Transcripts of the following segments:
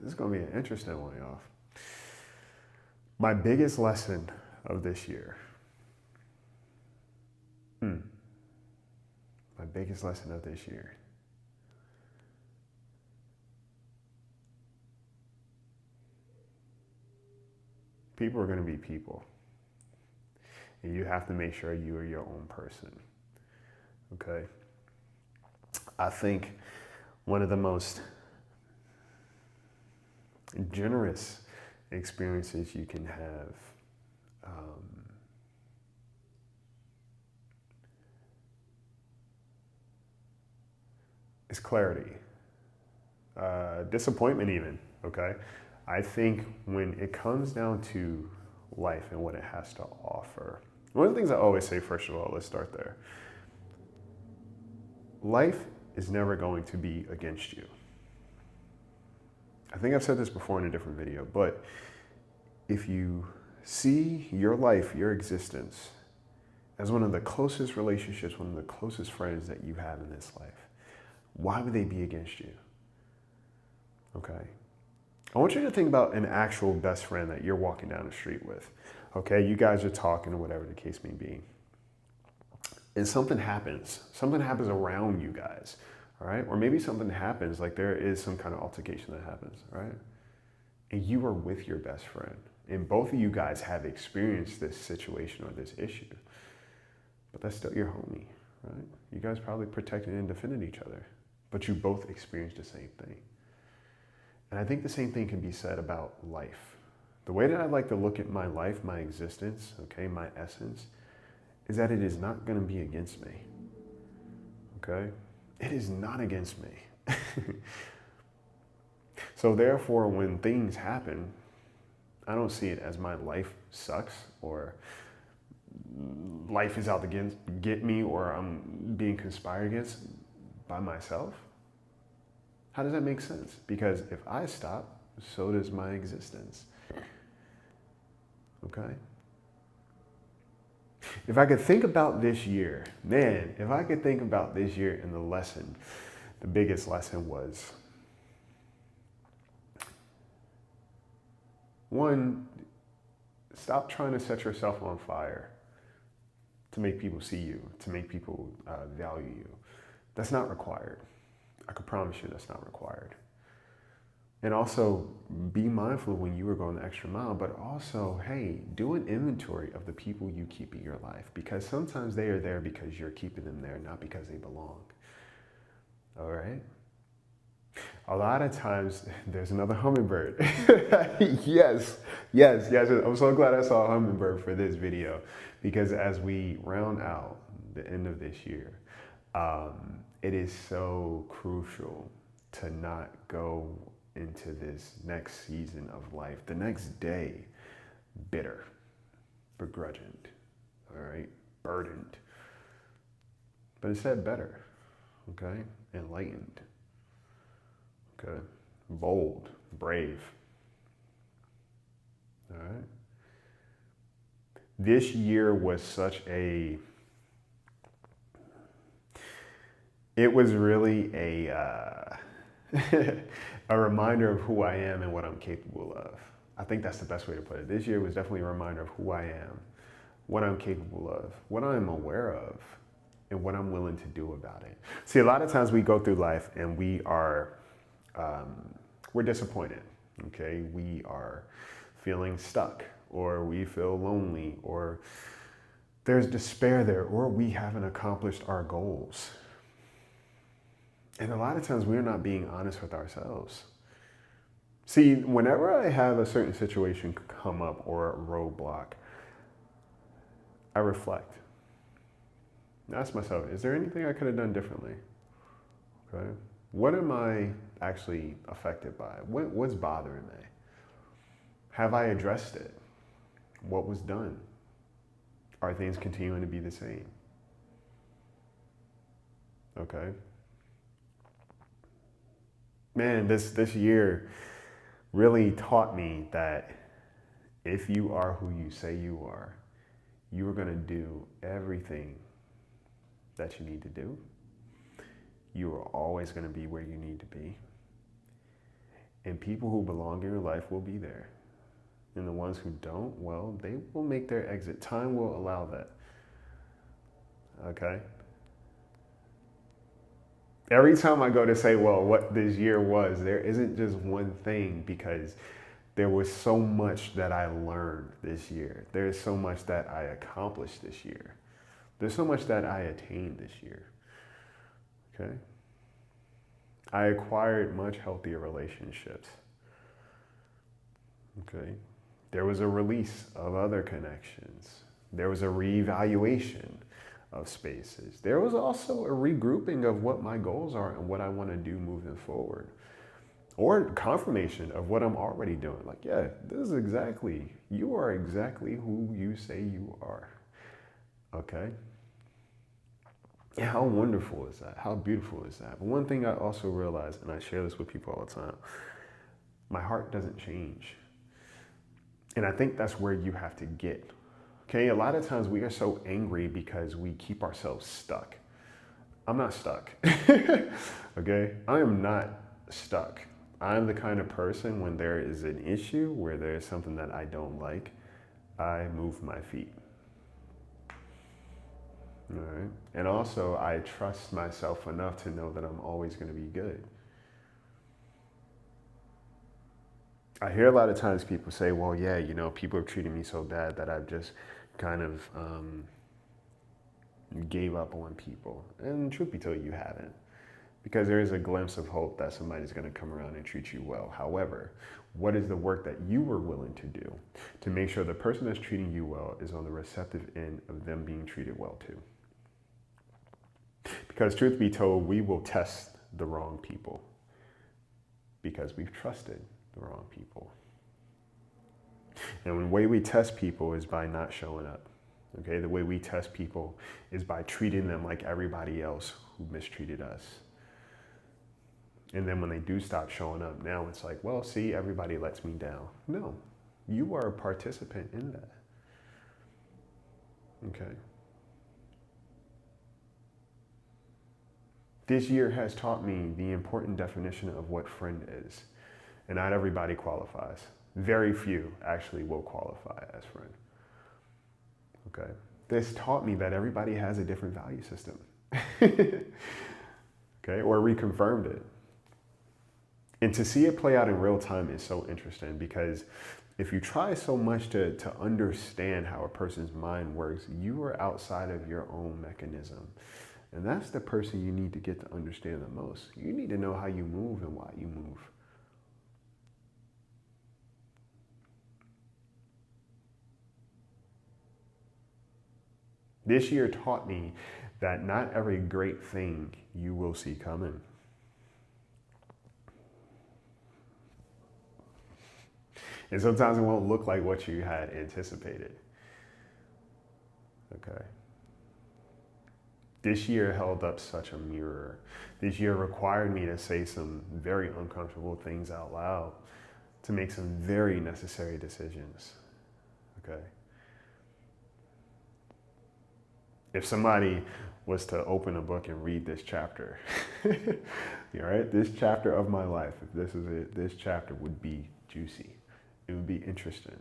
This is going to be an interesting one, y'all. My biggest lesson of this year. My biggest lesson of this year. People are going to be people. And you have to make sure you are your own person. Okay? I think one of the most generous experiences you can have is clarity, disappointment even, okay? I think when it comes down to life and what it has to offer, one of the things I always say, first of all, let's start there. Life is never going to be against you. I think I've said this before in a different video, but if you see your life, your existence, as one of the closest relationships, one of the closest friends that you have in this life, why would they be against you? Okay? I want you to think about an actual best friend that you're walking down the street with. Okay? You guys are talking or whatever the case may be. And something happens. Something happens around you guys. All right? Or maybe something happens, like there is some kind of altercation that happens, right? And you are with your best friend. And both of you guys have experienced this situation or this issue. But that's still your homie, right? You guys probably protected and defended each other. But you both experienced the same thing. And I think the same thing can be said about life. The way that I like to look at my life, my existence, okay, my essence, is that it is not going to be against me. Okay? It is not against me. So therefore, when things happen, I don't see it as my life sucks or life is out to get me or I'm being conspired against by myself. How does that make sense? Because if I stop, so does my existence. Okay? If I could think about this year, man, if I could think about this year and the lesson, the biggest lesson was, one, stop trying to set yourself on fire to make people see you, to make people value you. That's not required. I can promise you that's not required. And also be mindful when you are going the extra mile, but also, hey, do an inventory of the people you keep in your life, because sometimes they are there because you're keeping them there, not because they belong. All right? A lot of times, there's another hummingbird. Yes. I'm so glad I saw a hummingbird for this video, because as we round out the end of this year, it is so crucial to not go into this next season of life, the next day, bitter, begrudged, all right, burdened, but instead better, okay, enlightened, okay, bold, brave, all right. This year was it was really a a reminder of who I am and what I'm capable of. I think that's the best way to put it. This year was definitely a reminder of who I am, what I'm capable of, what I'm aware of, and what I'm willing to do about it. See, a lot of times we go through life and we're disappointed, okay? We are feeling stuck, or we feel lonely, or there's despair there, or we haven't accomplished our goals. And a lot of times we're not being honest with ourselves. See, whenever I have a certain situation come up or a roadblock, I reflect. Ask myself, is there anything I could have done differently? Okay. What am I actually affected by? What's bothering me? Have I addressed it? What was done? Are things continuing to be the same? Okay. Man, this year really taught me that if you are who you say you are going to do everything that you need to do. You are always going to be where you need to be. And people who belong in your life will be there. And the ones who don't, well, they will make their exit. Time will allow that. Okay? Every time I go to say, well, what this year was, there isn't just one thing, because there was so much that I learned this year. There's so much that I accomplished this year. There's so much that I attained this year. Okay? I acquired much healthier relationships. Okay? There was a release of other connections. There was a reevaluation of spaces. There was also a regrouping of what my goals are and what I want to do moving forward. Or confirmation of what I'm already doing. Like, yeah, you are exactly who you say you are. Okay? And how wonderful is that? How beautiful is that? But one thing I also realized, and I share this with people all the time, my heart doesn't change. And I think that's where you have to get. Okay, a lot of times we are so angry because we keep ourselves stuck. I'm not stuck. Okay, I am not stuck. I'm the kind of person, when there is an issue, where there is something that I don't like, I move my feet. All right. And also, I trust myself enough to know that I'm always going to be good. I hear a lot of times people say, well, yeah, people have treated me so bad that I've just kind of gave up on people. And truth be told, you haven't. Because there is a glimpse of hope that somebody's going to come around and treat you well. However, what is the work that you were willing to do to make sure the person that's treating you well is on the receptive end of them being treated well too? Because truth be told, we will test the wrong people because we've trusted the wrong people. And the way we test people is by not showing up. Okay, the way we test people is by treating them like everybody else who mistreated us. And then when they do stop showing up, now it's like, well, see, everybody lets me down. No, you are a participant in that. Okay. This year has taught me the important definition of what friend is. And not everybody qualifies. Very few actually will qualify as friend. Okay. This taught me that everybody has a different value system. Okay, or reconfirmed it. And to see it play out in real time is so interesting, because if you try so much to understand how a person's mind works, you are outside of your own mechanism. And that's the person you need to get to understand the most. You need to know how you move and why you move. This year taught me that not every great thing you will see coming. And sometimes it won't look like what you had anticipated. Okay. This year held up such a mirror. This year required me to say some very uncomfortable things out loud, to make some very necessary decisions. Okay. If somebody was to open a book and read this chapter, all right, this chapter of my life, if this is it, this chapter would be juicy. It would be interesting.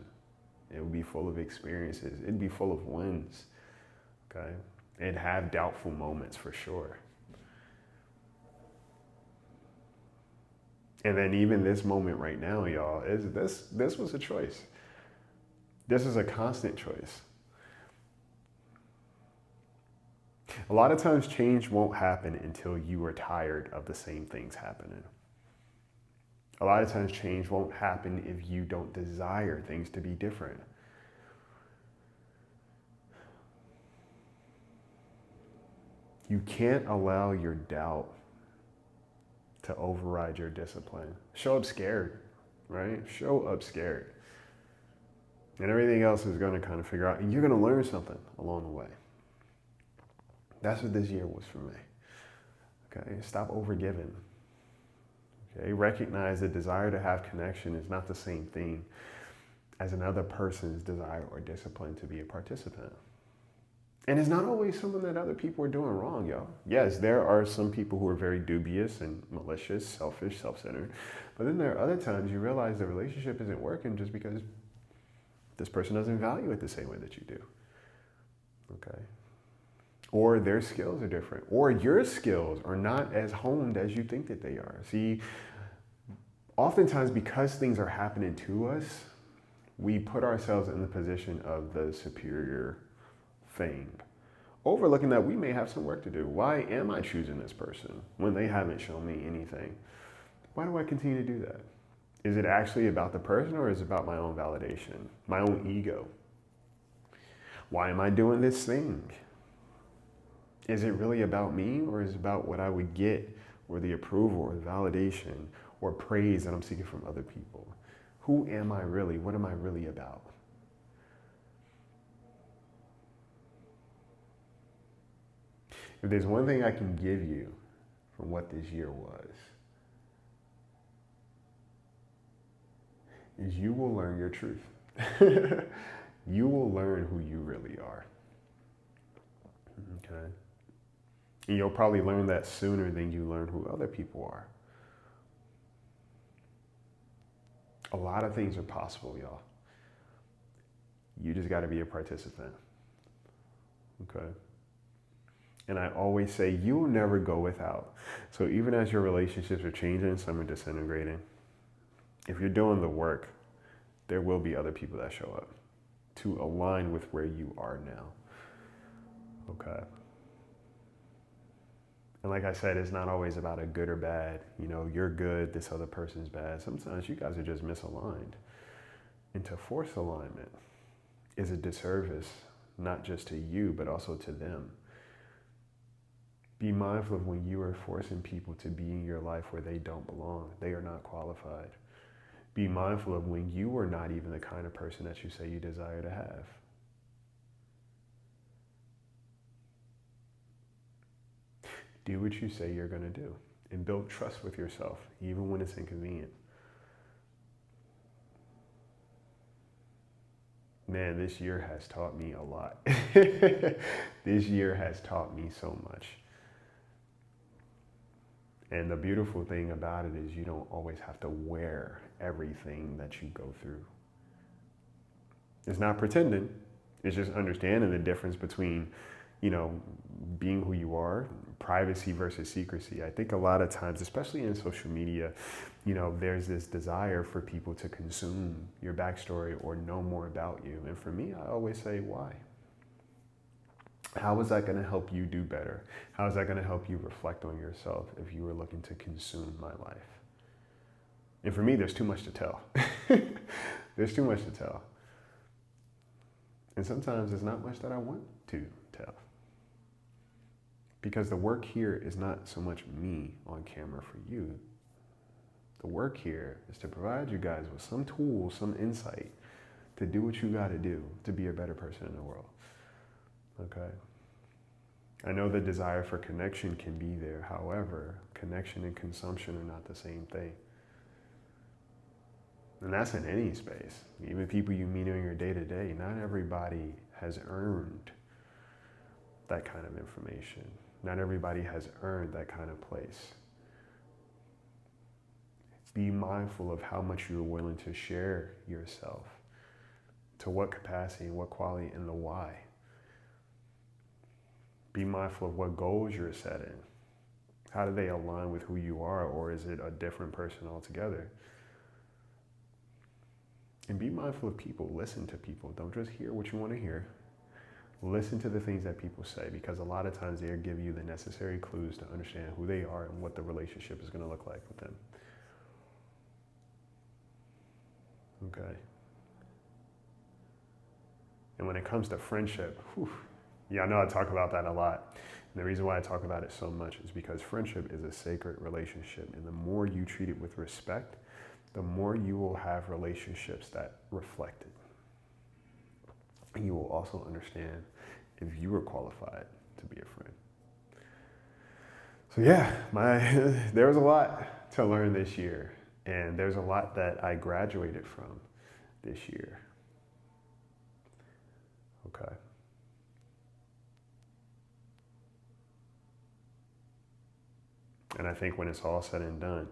It would be full of experiences. It'd be full of wins. Okay. It'd have doubtful moments for sure. And then even this moment right now, y'all, this was a choice. This is a constant choice. A lot of times change won't happen until you are tired of the same things happening. A lot of times change won't happen if you don't desire things to be different. You can't allow your doubt to override your discipline. Show up scared, right? Show up scared. And everything else is going to kind of figure out, and you're going to learn something along the way. That's what this year was for me. Okay, stop overgiving. Okay, recognize the desire to have connection is not the same thing as another person's desire or discipline to be a participant. And it's not always something that other people are doing wrong, y'all. Yes, there are some people who are very dubious and malicious, selfish, self-centered. But then there are other times you realize the relationship isn't working just because this person doesn't value it the same way that you do. Okay? Or their skills are different. Or your skills are not as honed as you think that they are. See, oftentimes because things are happening to us, we put ourselves in the position of the superior thing, overlooking that we may have some work to do. Why am I choosing this person when they haven't shown me anything? Why do I continue to do that? Is it actually about the person, or is it about my own validation, my own ego? Why am I doing this thing? Is it really about me, or is it about what I would get, or the approval, or the validation, or praise that I'm seeking from other people? Who am I really? What am I really about? If there's one thing I can give you from what this year was, is you will learn your truth. You will learn who you really are. Okay? And you'll probably learn that sooner than you learn who other people are. A lot of things are possible, y'all. You just got to be a participant. Okay? And I always say, you will never go without. So even as your relationships are changing, some are disintegrating, if you're doing the work, there will be other people that show up to align with where you are now. Okay? And like I said, it's not always about a good or bad. You know, you're good, this other person's bad. Sometimes you guys are just misaligned. And to force alignment is a disservice, not just to you, but also to them. Be mindful of when you are forcing people to be in your life where they don't belong. They are not qualified. Be mindful of when you are not even the kind of person that you say you desire to have. Do what you say you're going to do and build trust with yourself, even when it's inconvenient. Man, this year has taught me a lot. This year has taught me so much. And the beautiful thing about it is you don't always have to wear everything that you go through. It's not pretending. It's just understanding the difference between, you know, being who you are, privacy versus secrecy. I think a lot of times, especially in social media, you know, there's this desire for people to consume your backstory or know more about you. And for me, I always say, why? How is that going to help you do better? How is that going to help you reflect on yourself if you were looking to consume my life? And for me, there's too much to tell. There's too much to tell. And sometimes there's not much that I want to tell. Because the work here is not so much me on camera for you. The work here is to provide you guys with some tools, some insight to do what you got to do to be a better person in the world. Okay? I know the desire for connection can be there. However, connection and consumption are not the same thing. And that's in any space. Even people you meet on your day-to-day, not everybody has earned that kind of information. Not everybody has earned that kind of place. Be mindful of how much you're willing to share yourself, to what capacity, what quality, and the why. Be mindful of what goals you're setting. How do they align with who you are, or is it a different person altogether? And be mindful of people. Listen to people. Don't just hear what you want to hear. Listen to the things that people say, because a lot of times they'll give you the necessary clues to understand who they are and what the relationship is going to look like with them. Okay. And when it comes to friendship, yeah, I know I talk about that a lot. And the reason why I talk about it so much is because friendship is a sacred relationship. And the more you treat it with respect, the more you will have relationships that reflect it. And you will also understand if you are qualified to be a friend. So yeah, there was a lot to learn this year. And there's a lot that I graduated from this year. Okay. And I think when it's all said and done,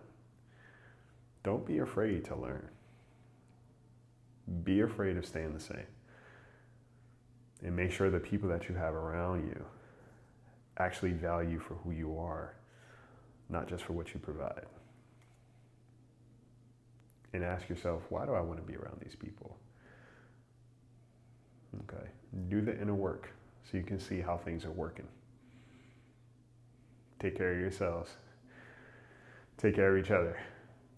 don't be afraid to learn. Be afraid of staying the same. And make sure the people that you have around you actually value you for who you are, not just for what you provide. And ask yourself, why do I want to be around these people? Okay. Do the inner work so you can see how things are working. Take care of yourselves. Take care of each other.